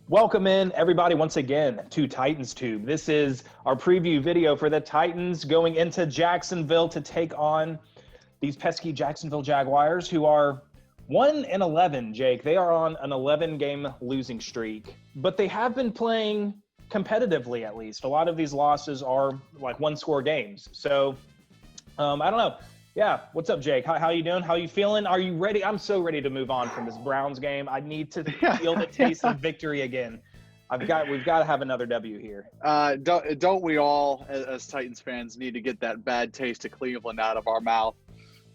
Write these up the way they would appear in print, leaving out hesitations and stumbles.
Welcome in, everybody, once again to Titans Tube. This is our preview video for the Titans going into Jacksonville to take on these pesky Jacksonville Jaguars, who are 1-11, Jake. They are on an 11-game losing streak, but they have been playing competitively, at least. A lot of these losses are like one-score games. So, I don't know. Yeah, what's up, Jake? How you doing? How you feeling? Are you ready? I'm so ready to move on from this Browns game. I need to feel the taste of victory again. We've got to have another W here. Don't we all, as Titans fans, need to get that bad taste of Cleveland out of our mouth?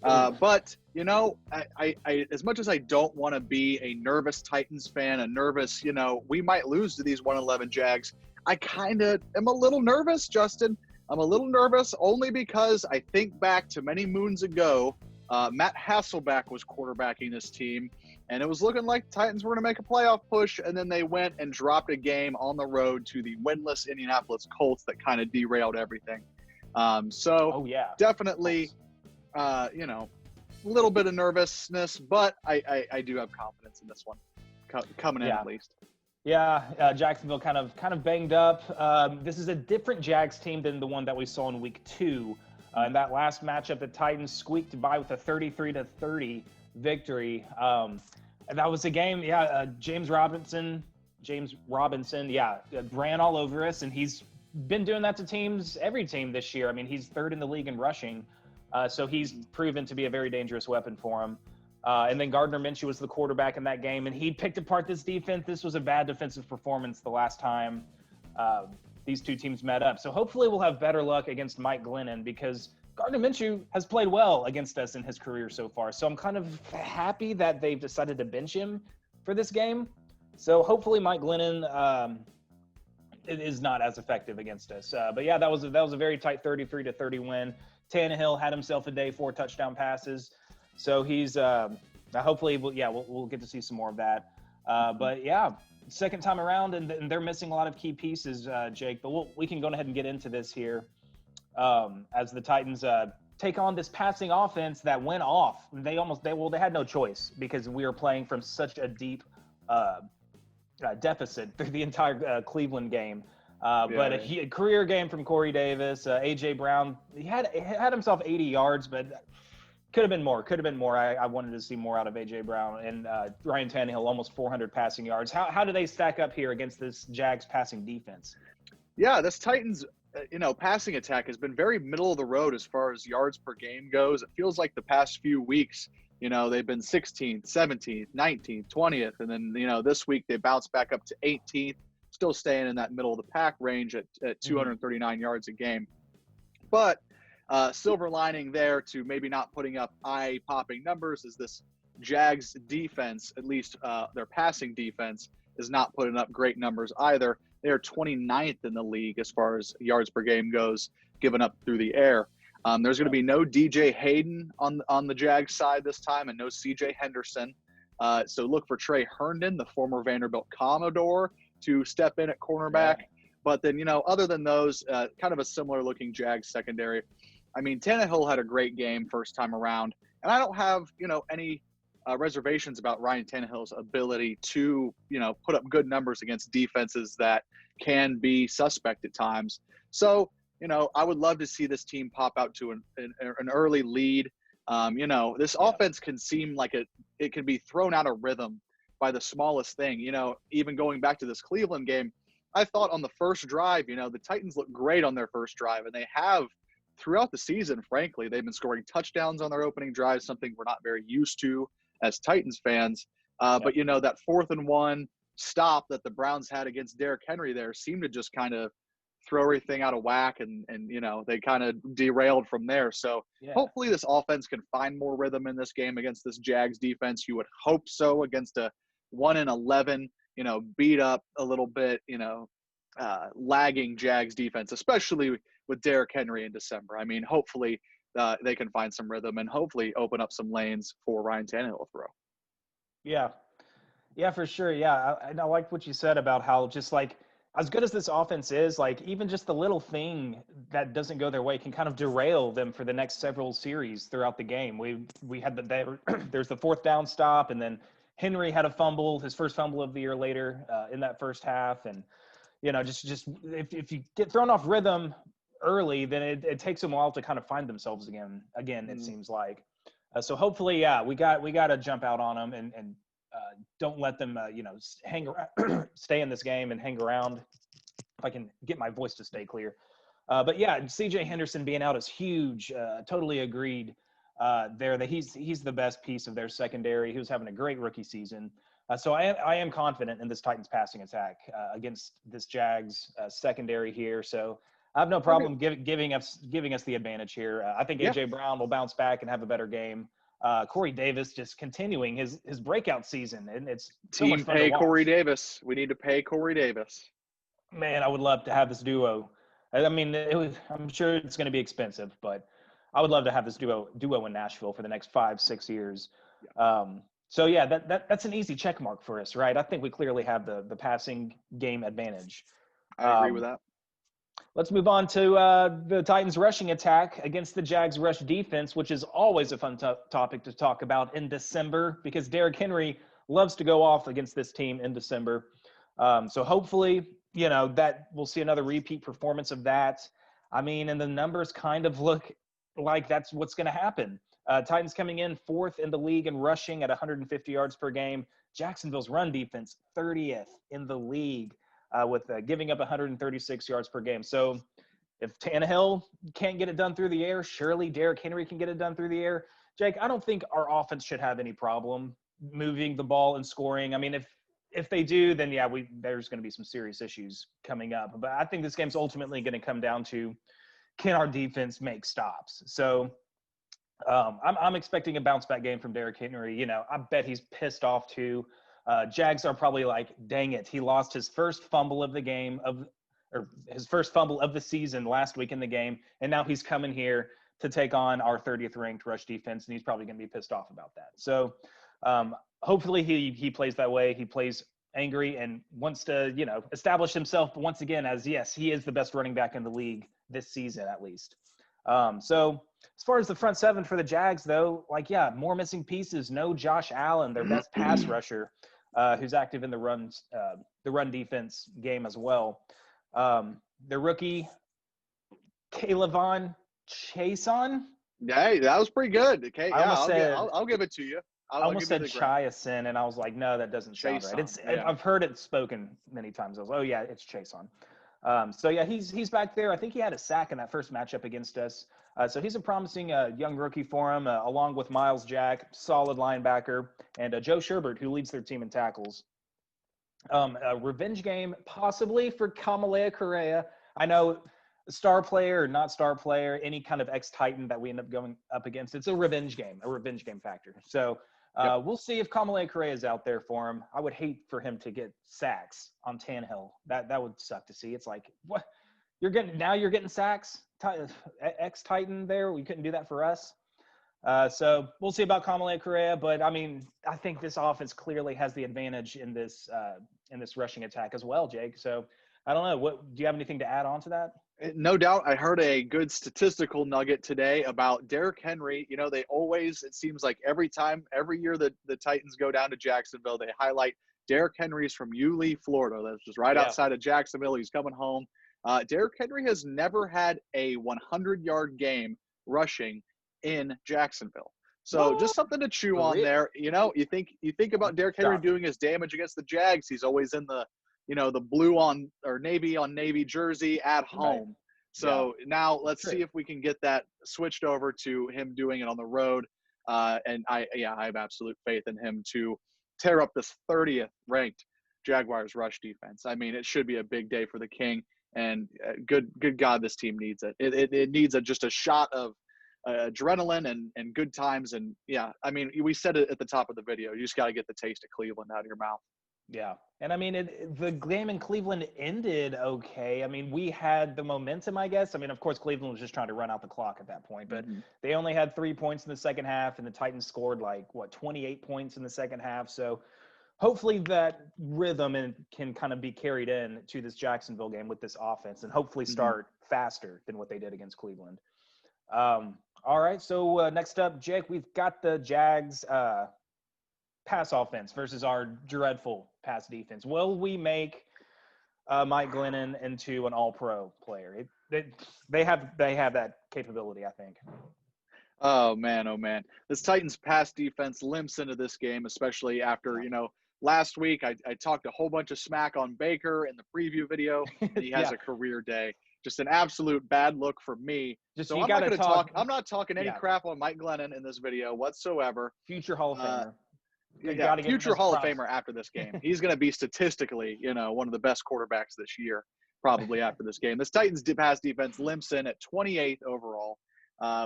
But you know, I as much as I don't want to be a nervous Titans fan, we might lose to these 1-11 Jags. I kind of am a little nervous, Justin. I'm a little nervous only because I think back to many moons ago, Matt Hasselbeck was quarterbacking this team, and it was looking like the Titans were going to make a playoff push, and then they went and dropped a game on the road to the winless Indianapolis Colts that kind of derailed everything. Definitely, a little bit of nervousness, but I do have confidence in this one coming in at least. Yeah, Jacksonville kind of banged up. This is a different Jags team than the one that we saw in Week 2. In that last matchup, the Titans squeaked by with a 33-30 victory. And that was a game. James Robinson, ran all over us, and he's been doing that to every team this year. I mean, he's third in the league in rushing, so he's proven to be a very dangerous weapon for him. And then Gardner Minshew was the quarterback in that game, and he picked apart this defense. This was a bad defensive performance the last time these two teams met up. So hopefully we'll have better luck against Mike Glennon, because Gardner Minshew has played well against us in his career so far. So I'm kind of happy that they've decided to bench him for this game. So hopefully Mike Glennon is not as effective against us. But yeah, that was a very tight 33-30 win. Tannehill had himself a day, 4 touchdown passes. So he's hopefully we'll get to see some more of that. But yeah, second time around, and they're missing a lot of key pieces, Jake. But we can go ahead and get into this here as the Titans take on this passing offense that went off. They had no choice because we were playing from such a deep deficit through the entire Cleveland game. But a career game from Corey Davis, A.J. Brown. He had himself 80 yards, but could have been more. I wanted to see more out of A.J. Brown, and Ryan Tannehill, almost 400 passing yards. How do they stack up here against this Jags passing defense? Yeah, this Titans, passing attack has been very middle of the road as far as yards per game goes. It feels like the past few weeks, they've been 16th, 17th, 19th, 20th, and then, this week they bounced back up to 18th, still staying in that middle of the pack range at 239 yards a game. But silver lining there to maybe not putting up eye-popping numbers is this Jags defense, at least their passing defense, is not putting up great numbers either. They are 29th in the league as far as yards per game goes, given up through the air. There's going to be no DJ Hayden on the Jags side this time, and no CJ Henderson. So look for Trey Herndon, the former Vanderbilt Commodore, to step in at cornerback. Yeah. But then, other than those, kind of a similar-looking Jags secondary. I mean, Tannehill had a great game first time around, and I don't have, any reservations about Ryan Tannehill's ability to, put up good numbers against defenses that can be suspect at times. So, I would love to see this team pop out to an early lead. This offense can seem like it can be thrown out of rhythm by the smallest thing. Even going back to this Cleveland game, I thought on the first drive, the Titans looked great on their first drive, and they have throughout the season. Frankly, they've been scoring touchdowns on their opening drive, something we're not very used to as Titans fans. But, that 4th and 1 stop that the Browns had against Derrick Henry there seemed to just kind of throw everything out of whack, and they kind of derailed from there. So hopefully this offense can find more rhythm in this game against this Jags defense. You would hope so against a 1-11, beat up a little bit, lagging Jags defense, especially with Derrick Henry in December. I mean, hopefully they can find some rhythm and hopefully open up some lanes for Ryan Tannehill to throw. Yeah, for sure. Yeah, I like what you said about how just like as good as this offense is, like even just the little thing that doesn't go their way can kind of derail them for the next several series throughout the game. We had there's the 4th down stop, and then Henry had a fumble, his first fumble of the year later in that first half. And, just if you get thrown off rhythm early, then it takes them a while to kind of find themselves again, it seems like. So hopefully, we got to jump out on them and don't let them, hang around, stay in this game and hang around. If I can get my voice to stay clear. But yeah, CJ Henderson being out is huge. Totally agreed there that he's the best piece of their secondary. He was having a great rookie season. So I am confident in this Titans passing attack against this Jags secondary here. So I have no problem giving us the advantage here. I think AJ Brown will bounce back and have a better game. Corey Davis just continuing his breakout season, and it's so much fun to watch. Corey Davis. We need to pay Corey Davis. Man, I would love to have this duo. I mean, I'm sure it's going to be expensive, but I would love to have this duo in Nashville for the next 5-6 years. So yeah, that's an easy check mark for us, right? I think we clearly have the passing game advantage. I agree with that. Let's move on to the Titans rushing attack against the Jags rush defense, which is always a fun topic to talk about in December because Derrick Henry loves to go off against this team in December. So hopefully, that we'll see another repeat performance of that. I mean, and the numbers kind of look like that's what's going to happen. Titans coming in 4th in the league in rushing at 150 yards per game. Jacksonville's run defense 30th in the league with giving up 136 yards per game. So if Tannehill can't get it done through the air, surely Derrick Henry can get it done through the air. Jake, I don't think our offense should have any problem moving the ball and scoring. I mean, if they do, then yeah, there's going to be some serious issues coming up. But I think this game's ultimately going to come down to, can our defense make stops? So I'm expecting a bounce back game from Derrick Henry. I bet he's pissed off too. Jags are probably like, dang it, he lost his first fumble of the game or his first fumble of the season last week in the game, and now he's coming here to take on our 30th ranked rush defense, and he's probably going to be pissed off about that. So hopefully he plays that way. He plays angry and wants to, establish himself once again as, yes, he is the best running back in the league this season at least. So as far as the front seven for the Jags, though, more missing pieces. No Josh Allen, their best pass rusher, who's active in the run defense game as well. The rookie, Kayvon Chason. Yeah, that was pretty good. Okay, yeah, I'll give it to you. I almost said Chiason, and I was like, no, that doesn't sound right. I've heard it spoken many times. I was, oh yeah, it's Chason. So yeah, he's back there. I think he had a sack in that first matchup against us. So he's a promising young rookie for him, along with Miles Jack, solid linebacker, and Joe Sherbert, who leads their team in tackles. A revenge game possibly for Kamalea Correa. I know star player or not star player, any kind of ex-Titan that we end up going up against, it's a revenge game factor. So we'll see if Kamalea Correa is out there for him. I would hate for him to get sacks on Tannehill. That would suck to see. It's like, what? You're getting sacks? Ex-Titan there? We couldn't do that for us. So we'll see about Kamalea Correa, but I mean, I think this offense clearly has the advantage in this rushing attack as well, Jake. So I don't know. Do you have anything to add on to that? No doubt. I heard a good statistical nugget today about Derrick Henry. They always, it seems like every year that the Titans go down to Jacksonville, they highlight Derrick Henry's from Yulee, Florida. That's just right outside of Jacksonville. He's coming home. Derrick Henry has never had a 100-yard game rushing in Jacksaville. So just something to chew on there. You think about Derrick Henry doing his damage against the Jags. He's always in the blue on or navy on navy jersey at home. Right. So now let's see if we can get that switched over to him doing it on the road. And I have absolute faith in him to tear up this 30th ranked Jaguars rush defense. I mean, it should be a big day for the King, and good God, this team needs it. It needs just a shot of adrenaline and good times. And I mean, we said it at the top of the video, you just got to get the taste of Cleveland out of your mouth. Yeah. And I mean, the game in Cleveland ended okay. I mean, we had the momentum, I guess. I mean, of course, Cleveland was just trying to run out the clock at that point, but they only had 3 points in the second half, and the Titans scored 28 points in the second half. So hopefully that rhythm can kind of be carried in to this Jacksonville game with this offense, and hopefully start faster than what they did against Cleveland. All right. So next up, Jake, we've got the Jags pass offense versus our dreadful pass defense. Will we make Mike Glennon into an all-pro player? They have that capability, I think. Oh man, oh man. This Titans pass defense limps into this game, especially after, last week I talked a whole bunch of smack on Baker in the preview video, and he has Yeah. a career day. Just an absolute bad look for me. Just So you I'm not got to going to talk. I'm not talking any Yeah. crap on Mike Glennon in this video whatsoever. Future Hall of Famer. Yeah, Give him future his Hall of props. Famer after this game. He's going to be statistically, one of the best quarterbacks this year, probably after this game. This Titans pass defense limps in at 28th overall,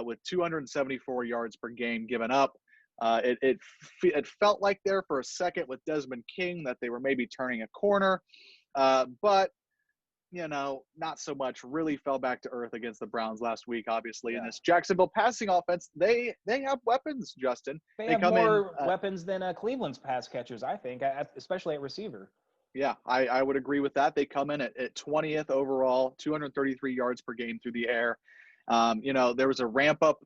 with 274 yards per game given up. It felt like there for a second with Desmond King that they were maybe turning a corner, but not so much. Really fell back to earth against the Browns last week, obviously. Yeah. In this Jacksonville passing offense, they have weapons, Justin. They They have come more in, weapons than Cleveland's pass catchers, I think, especially at receiver. Yeah, I would agree with that. They come in at 20th overall, 233 yards per game through the air. There was a ramp up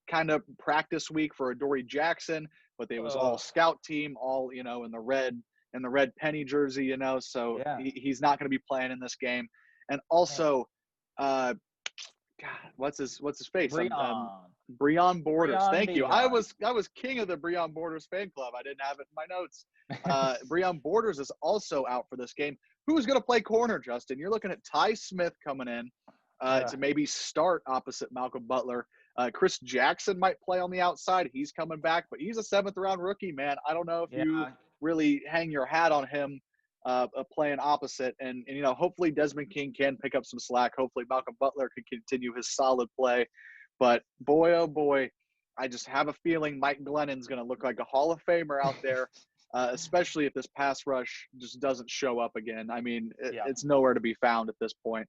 kind of practice week for Adoree Jackson, but it was all scout team, all in the red penny jersey, so Yeah. he's not going to be playing in this game. And also, God, what's his face? Breon Borders. Breon Thank you. Dion. I was king of the Breon Borders fan club. I didn't have it in my notes. Breon Borders is also out for this game. Who's going to play corner, Justin? You're looking at Ty Smith coming in to maybe start opposite Malcolm Butler. Chris Jackson might play on the outside. He's coming back, but he's a 7th-round rookie, man. I don't know if you really hang your hat on him playing opposite. And hopefully Desmond King can pick up some slack. Hopefully Malcolm Butler can continue his solid play. But boy, oh boy, I just have a feeling Mike Glennon's going to look like a Hall of Famer out there, especially if this pass rush just doesn't show up again. I mean, it's nowhere to be found at this point.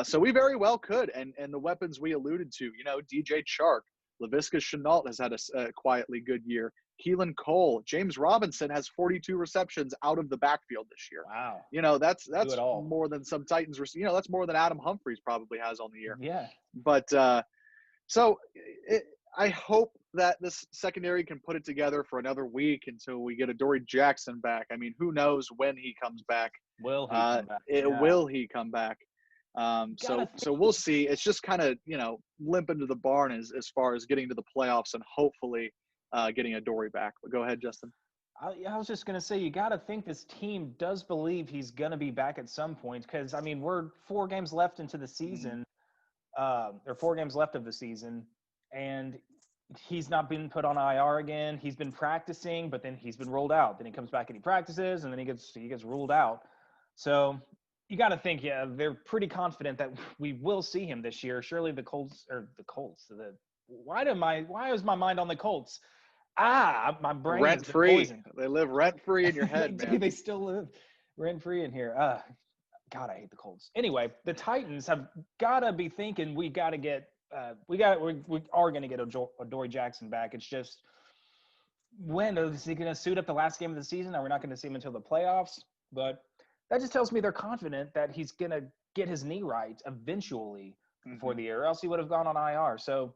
So we very well could. And the weapons we alluded to, DJ Chark, Laviska Shenault has had a quietly good year. Keelan Cole, James Robinson has 42 receptions out of the backfield this year. Wow. That's more than some Titans. That's more than Adam Humphries probably has on the year. Yeah. But I hope that this secondary can put it together for another week until we get Adoree Jackson back. I mean, who knows when he comes back? Will he come back? Will he come back? So we'll see. It's just kind of, limp into the barn as far as getting to the playoffs and hopefully getting Adoree back. But go ahead, Justin. I was just going to say, you got to think this team does believe he's going to be back at some point because, I mean, we're 4 games left into the season, or 4 games left of the season, and he's not been put on IR again. He's been practicing, but then he's been ruled out. Then he comes back and he practices, and then he gets ruled out. So you got to think, they're pretty confident that we will see him this year. Surely the Colts. Why is my mind on the Colts? My brain rent is free. poisoned. They live rent free in your head, man. They still live rent free in here. God, I hate the Colts. Anyway, the Titans have got to be thinking we got to get we are going to get Adoree Jackson back. It's just when is he going to suit up the last game of the season? Are we not going to see him until the playoffs? But that just tells me they're confident that he's going to get his knee right eventually before the year, or else he would have gone on IR. So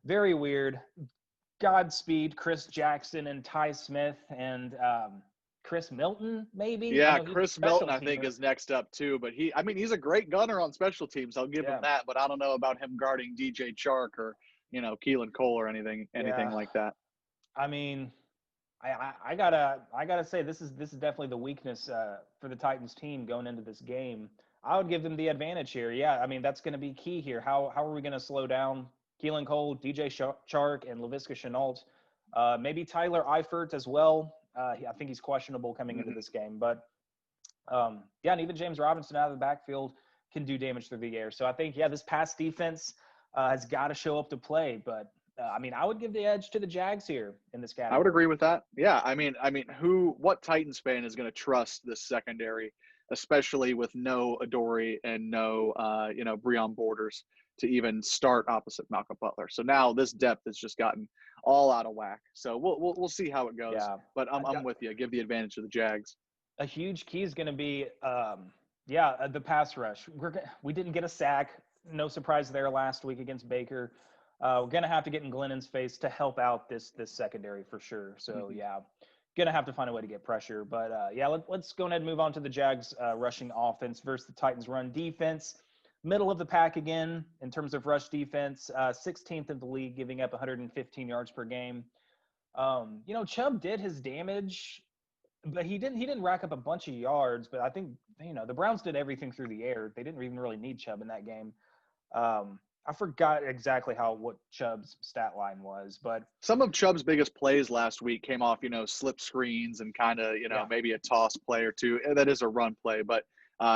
very weird. Godspeed, Chris Jackson and Ty Smith and Chris Milton, maybe. Yeah, Chris Milton, I think, is next up too. But he's a great gunner on special teams. I'll give him that. But I don't know about him guarding DJ Chark or Keelan Cole or anything like that. I mean, I gotta say this is definitely the weakness for the Titans team going into this game. I would give them the advantage here. Yeah, I mean that's going to be key here. How are we going to slow down Keelan Cole, DJ Chark, and Laviska Shenault? Maybe Tyler Eifert as well. I think he's questionable coming into this game. But, and even James Robinson out of the backfield can do damage through the air. So I think, this pass defense has got to show up to play. But, I would give the edge to the Jags here in this category. I would agree with that. Yeah, what Titans fan is going to trust this secondary, especially with no Adoree and no, Breon Borders to even start opposite Malcolm Butler. So now this depth has just gotten all out of whack. So we'll see how it goes. Yeah. But I'm with you. Give the advantage to the Jags. A huge key is going to be, the pass rush. We didn't get a sack. No surprise there last week against Baker. We're going to have to get in Glennon's face to help out this secondary for sure. So, gonna have to find a way to get pressure. But yeah, let's go ahead and move on to the Jags rushing offense versus the Titans run defense. Middle of the pack again in terms of rush defense, 16th in the league, giving up 115 yards per game. Chubb did his damage, but he didn't rack up a bunch of yards. But I think the Browns did everything through the air. They didn't even really need Chubb in that game. I forgot exactly what Chubb's stat line was, but some of Chubb's biggest plays last week came off, slip screens and kind of, yeah. maybe a toss play or two. That is a run play, but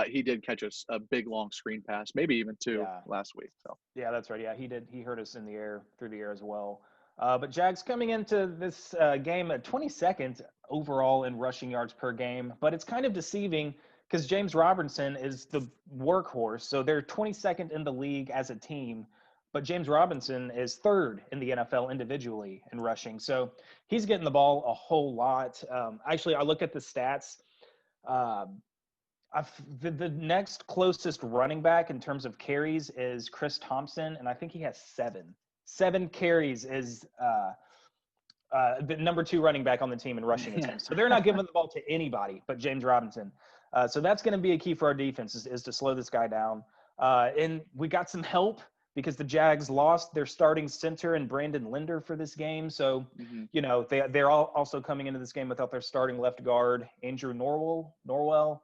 he did catch a big long screen pass, maybe even two last week. So yeah, that's right. Yeah, he did. He hurt us in the air, through the air as well. But Jags coming into this game at 22nd overall in rushing yards per game, but it's kind of deceiving because James Robinson is the workhorse. So they're 22nd in the league as a team, but James Robinson is third in the NFL individually in rushing. So he's getting the ball a whole lot. Actually, I looked at the stats. The next closest running back in terms of carries is Chris Thompson, and I think he has seven carries is the number 2 running back on the team in rushing attempts. So they're not giving the ball to anybody but James Robinson. So that's going to be a key for our defense is to slow this guy down. And we got some help because the Jags lost their starting center and Brandon Linder for this game. So, they're all also coming into this game without their starting left guard, Andrew Norwell.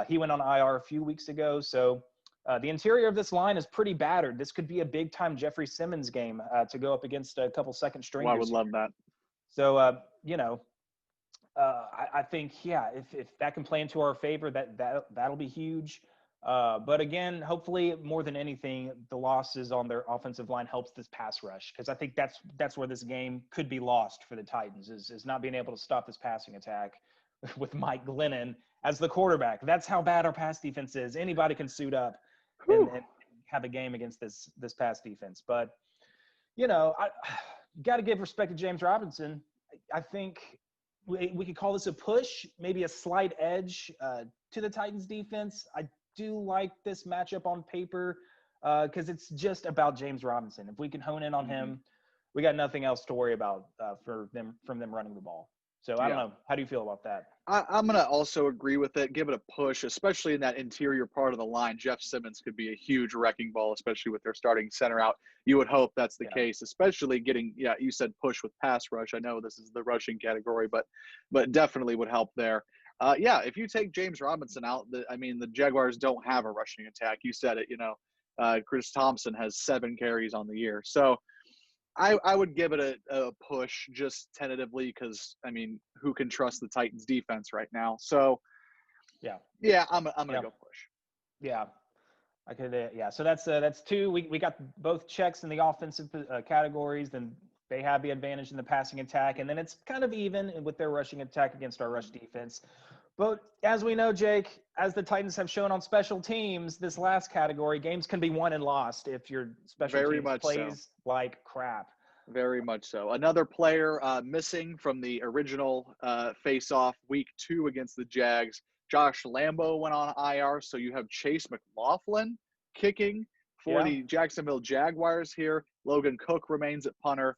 He went on IR a few weeks ago. So the interior of this line is pretty battered. This could be a big-time Jeffrey Simmons game to go up against a couple second stringers. I would love that. So, I think, if that can play into our favor, that'll be huge. But again, hopefully, more than anything, the losses on their offensive line helps this pass rush because I think that's where this game could be lost for the Titans is not being able to stop this passing attack with Mike Glennon as the quarterback. That's how bad our pass defense is. Anybody can suit up and have a game against this pass defense. But, I got to give respect to James Robinson. I think we could call this a push, maybe a slight edge to the Titans defense. I do like this matchup on paper because it's just about James Robinson. If we can hone in on him, we got nothing else to worry about from them running the ball. So I don't know. How do you feel about that? I'm going to also agree with it. Give it a push, especially in that interior part of the line. Jeff Simmons could be a huge wrecking ball, especially with their starting center out. You would hope that's the case, especially getting, you said push with pass rush. I know this is the rushing category, but definitely would help there. If you take James Robinson out, the Jaguars don't have a rushing attack. You said it, Chris Thompson has 7 carries on the year. So I would give it a push just tentatively because, who can trust the Titans defense right now? So, I'm going to go push. Yeah. Okay. So that's 2. We got both checks in the offensive categories, and they have the advantage in the passing attack. And then it's kind of even with their rushing attack against our rush defense. But as we know, Jake, as the Titans have shown on special teams, this last category, games can be won and lost if your special teams plays like crap. Very much so. Another player missing from the original face-off week 2 against the Jags. Josh Lambo went on IR, so you have Chase McLaughlin kicking for the Jacksonville Jaguars here. Logan Cook remains at punter.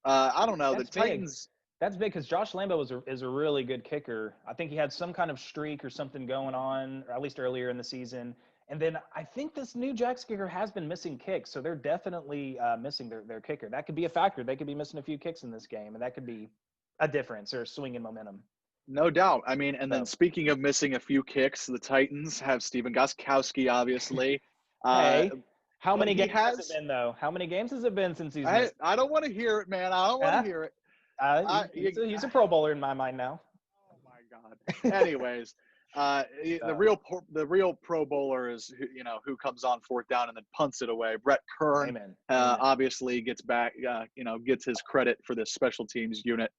I don't know. That's the Titans – That's big because Josh Lambo is a really good kicker. I think he had some kind of streak or something going on, or at least earlier in the season. And then I think this new Jags kicker has been missing kicks, so they're definitely missing their kicker. That could be a factor. They could be missing a few kicks in this game, and that could be a difference or a swing in momentum. No doubt. Then speaking of missing a few kicks, the Titans have Stephen Gostkowski, obviously. Hey. How many games has it been, though? How many games has it been since he's missed? I don't want to hear it, man. I don't want to hear it. He's a Pro Bowler in my mind now. Oh my God. Anyways, the real Pro Bowler is who comes on 4th down and then punts it away. Brett Kern Amen. Obviously gets back, gets his credit for this special teams unit.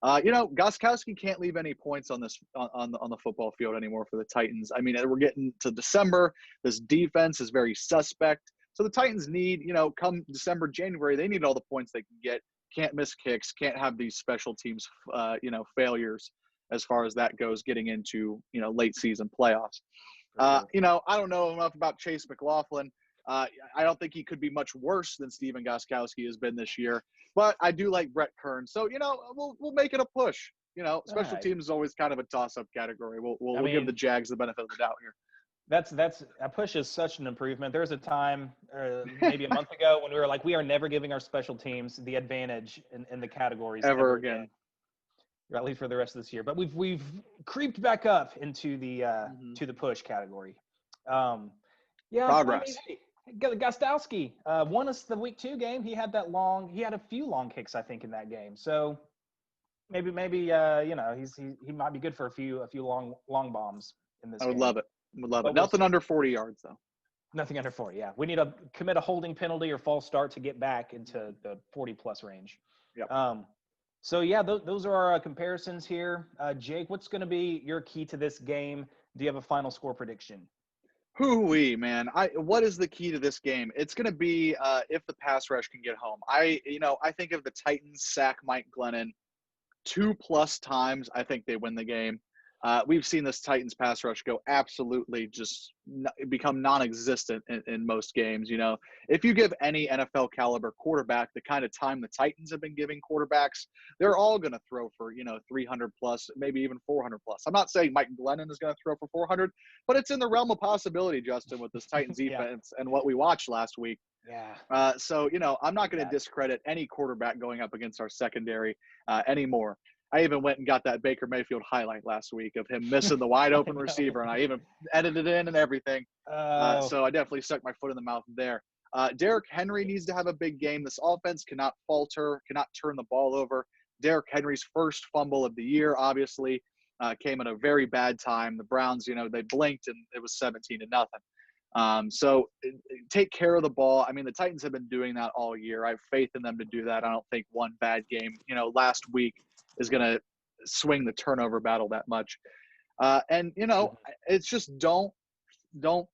Gostkowski can't leave any points on this on the football field anymore for the Titans. We're getting to December. This defense is very suspect. So the Titans need, come December, January, they need all the points they can get. Can't miss kicks, can't have these special teams, failures as far as that goes getting into, late season playoffs. I don't know enough about Chase McLaughlin. I don't think he could be much worse than Steven Gostkowski has been this year. But I do like Brett Kern. So, we'll make it a push. Special right. teams is always kind of a toss-up category. We'll I give the mean, Jags the benefit of the doubt here. that's a push is such an improvement. There's a time, maybe a month ago, when we were like, we are never giving our special teams the advantage in the categories Ever again. or at least for the rest of this year. But we've creeped back up into the to the push category. Yeah, Progress. I mean, hey, Gostowski won us the week 2 game. He had a few long kicks, I think, in that game. So maybe he might be good for a few long bombs in this I would game. love it. Would love But it. we'll Nothing see. under 40 yards, though. Nothing under 40, yeah. We need to commit a holding penalty or false start to get back into the 40-plus range. Yep. So, yeah, those are our comparisons here. Jake, what's going to be your key to this game? Do you have a final score prediction? Hoo-wee, man. What is the key to this game? It's going to be if the pass rush can get home. I think if the Titans sack Mike Glennon 2+ times, I think they win the game. We've seen this Titans pass rush go absolutely become non-existent in most games. If you give any NFL caliber quarterback the kind of time the Titans have been giving quarterbacks, they're all going to throw for 300 plus, maybe even 400 plus. I'm not saying Mike Glennon is going to throw for 400, but it's in the realm of possibility, Justin, with this Titans defense and what we watched last week. Yeah. So I'm not going to discredit any quarterback going up against our secondary anymore. I even went and got that Baker Mayfield highlight last week of him missing the wide open receiver, and I even edited it in and everything. So I definitely stuck my foot in the mouth there. Derrick Henry needs to have a big game. This offense cannot falter, cannot turn the ball over. Derrick Henry's first fumble of the year, obviously, came at a very bad time. The Browns, they blinked and it was 17-0. So take care of the ball. I mean, the Titans have been doing that all year. I have faith in them to do that. I don't think one bad game, last week is going to swing the turnover battle that much. It's just don't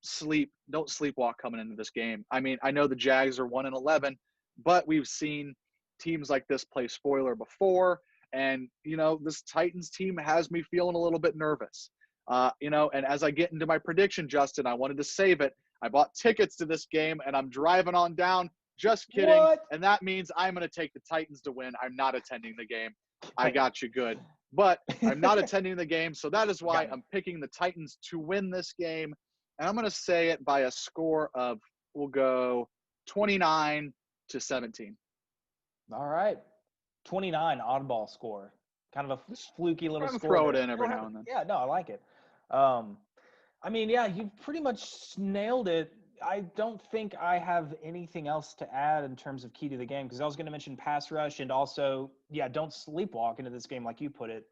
sleepwalk coming into this game. I mean, I know the Jags are 1-11, but we've seen teams like this play spoiler before. And, this Titans team has me feeling a little bit nervous. And as I get into my prediction, Justin, I wanted to save it. I bought tickets to this game and I'm driving on down. Just kidding. What? And that means I'm going to take the Titans to win. I'm not attending the game. I got you good. But I'm not attending the game. So that is why I'm picking the Titans to win this game. And I'm going to say it by a score of, we'll go 29-17. All right. 29 oddball score. Kind of a fluky little score. Throw it in every now and then. Yeah, no, I like it. I mean, yeah, you pretty much nailed it. I don't think I have anything else to add in terms of key to the game, because I was going to mention pass rush and also, don't sleepwalk into this game like you put it.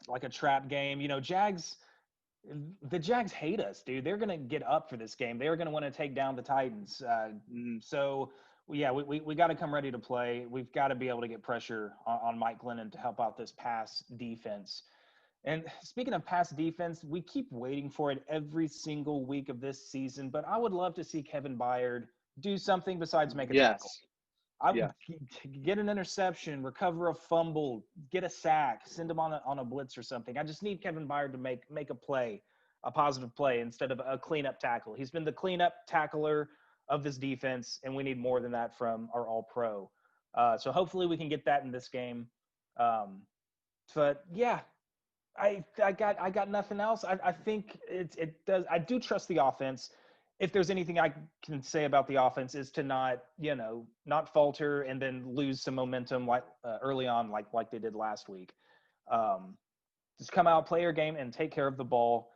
Like a trap game. The Jags hate us, dude. They're going to get up for this game. They're going to want to take down the Titans. So, yeah, we got to come ready to play. We've got to be able to get pressure on Mike Glennon to help out this pass defense. And speaking of pass defense, we keep waiting for it every single week of this season, but I would love to see Kevin Byard do something besides make a tackle. I would get an interception, recover a fumble, get a sack, send him on a blitz or something. I just need Kevin Byard to make a play, a positive play, instead of a cleanup tackle. He's been the cleanup tackler of this defense, and we need more than that from our all-pro. So hopefully we can get that in this game. But yeah, I got nothing else. I think it does. I do trust the offense. If there's anything I can say about the offense, is to not falter and then lose some momentum like early on, like they did last week. Just come out, play your game, and take care of the ball.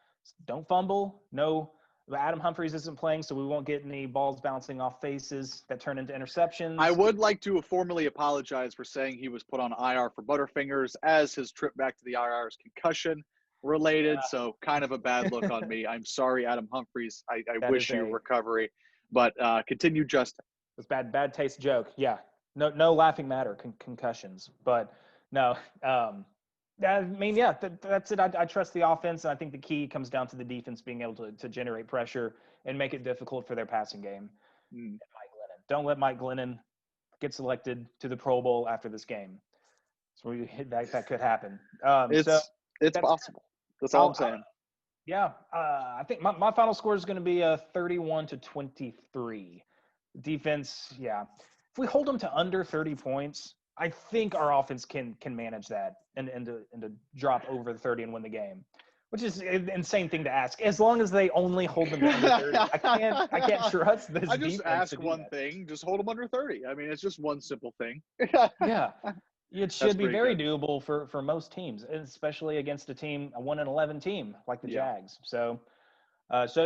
Don't fumble. No, Adam Humphries isn't playing, so we won't get any balls bouncing off faces that turn into interceptions. I would like to formally apologize for saying he was put on IR for Butterfingers, as his trip back to the IR is concussion related. Yeah. So kind of a bad look on me. I'm sorry, Adam Humphries. I wish you recovery, but continue, Justin. It's bad taste joke. Yeah. No laughing matter, concussions, but no. I mean, yeah, that's it. I trust the offense, and I think the key comes down to the defense being able to generate pressure and make it difficult for their passing game. And Mike Glennon. Don't let Mike Glennon get selected to the Pro Bowl after this game. So that could happen. It's possible. That's all I'm saying. Yeah, I think my final score is going to be a 31-23. Defense, yeah. If we hold them to under 30 points, I think our offense can manage that and to drop over the 30 and win the game, which is an insane thing to ask. As long as they only hold them to under 30, I can't trust this I just defense to ask do one that. thing: just hold them under 30. I mean, it's just one simple thing. Yeah, it That's should be pretty very good. doable for most teams, especially against a 1-11 team like the Yeah. Jags. So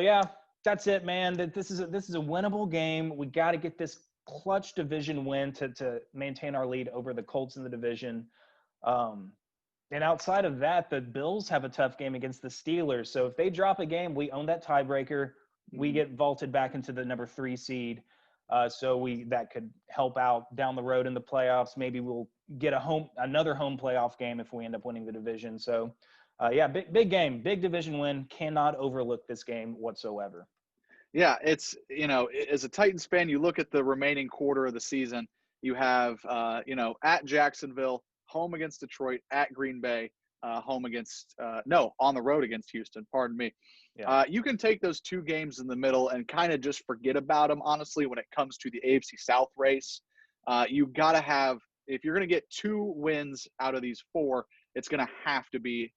yeah, that's it, man. That this is a winnable game. We got to get this clutch division win to maintain our lead over the Colts in the division. Um, and outside of that, the Bills have a tough game against the Steelers. So if they drop a game, we own that tiebreaker. We Mhm. get vaulted back into the number 3 seed. So that could help out down the road in the playoffs. Maybe we'll get another home playoff game if we end up winning the division. So, yeah, big game, big division win. Cannot overlook this game whatsoever. Yeah, it's, as a Titans fan, you look at the remaining quarter of the season. You have, at Jacksonville, home against Detroit, at Green Bay, home against, no, on the road against Houston. Pardon me. Yeah, You can take those two games in the middle and kind of just forget about them, honestly, when it comes to the AFC South race. You got to have, if you're going to get 2 wins out of these 4, it's going to have to be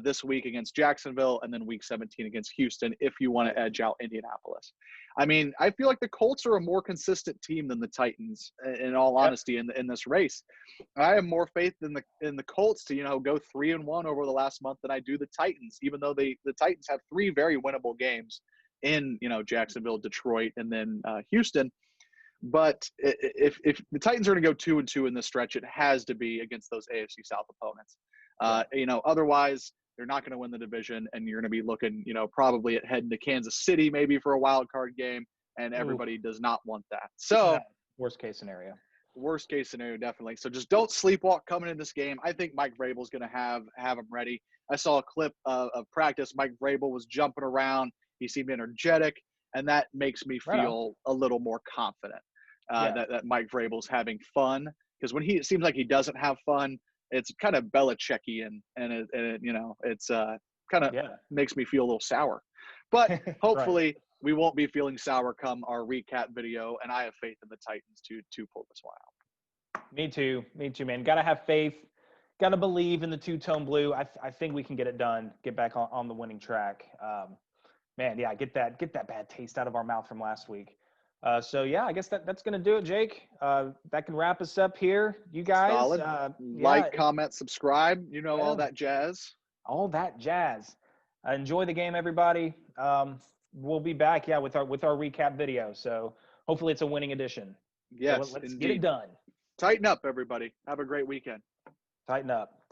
this week against Jacksonville and then week 17 against Houston if you want to edge out Indianapolis. I mean, I feel like the Colts are a more consistent team than the Titans, in all yep, honesty, in this race. I have more faith in the Colts to go 3-1 over the last month than I do the Titans, even though the Titans have 3 very winnable games in Jacksonville, Detroit, and then Houston. But if the Titans are going to go 2-2 in this stretch, it has to be against those AFC South opponents. yeah. Otherwise they're not going to win the division, and you're going to be looking, probably at heading to Kansas City maybe for a wild card game, and Ooh, everybody does not want that. no, So worst case scenario. worst case scenario, definitely. So just don't sleepwalk coming in this game. I think Mike Vrabel's going to have them ready. I saw a clip of practice. Mike Vrabel was jumping around. He seemed energetic, and that makes me Right on. feel a little more confident Yeah, that Mike Vrabel's having fun. Because when it seems like he doesn't have fun, it's kind of Belichickian, and it's kind of yeah. makes me feel a little sour. But Right. hopefully we won't be feeling sour come our recap video, and I have faith in the Titans to pull this one out. Me too. Me too, man. Got to have faith. Got to believe in the two-tone blue. I think we can get it done. Get back on the winning track. Man, yeah, get that bad taste out of our mouth from last week. So yeah, I guess that's gonna do it, Jake. That can wrap us up here. You guys, Solid. yeah, Like, comment, subscribe, all yeah, that jazz. all that jazz. Enjoy the game, everybody. We'll be back, yeah, with our recap video. So hopefully it's a winning edition. So Yes, let's get it indeed. done. Tighten up, everybody. Have a great weekend. Tighten up.